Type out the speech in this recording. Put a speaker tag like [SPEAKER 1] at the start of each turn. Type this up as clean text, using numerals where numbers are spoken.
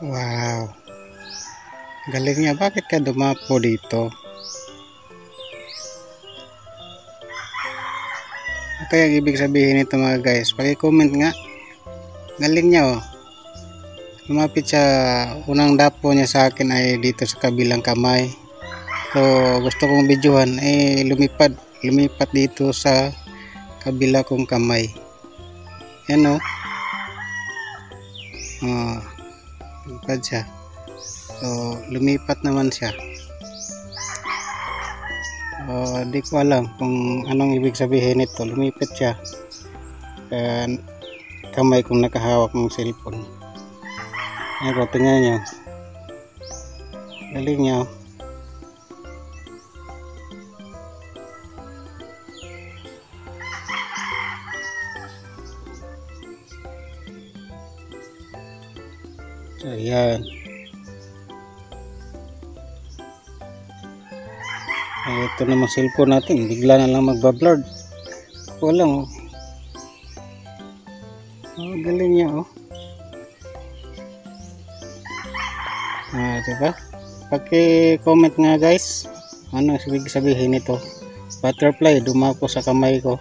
[SPEAKER 1] Wow, galing niya. Bakit ka dumapo dito? Ano kaya ang ibig sabihin nito mga guys? Paki-comment nga. Galing niya oh. Lumapit siya, unang dapo niya sa akin ay dito sa kabilang kamay. So gusto kong videohan lumipat dito sa kabila kong kamay. Yan oh. Oh, lumipad siya. So lumipat naman siya. Di ko alam kung anong ibig sabihin nito. Lumipit siya. Kamay kong nakahawak ng cellphone. Ayan po, tingnan nyo. Galing nyo. Ayan. Ito namang cellphone natin. Bigla na lang magbablurred. Walang. Galing niya oh. Diba? Paki-comment nga guys. Ano ibig sabihin nito? Butterfly dumapo sa kamay ko.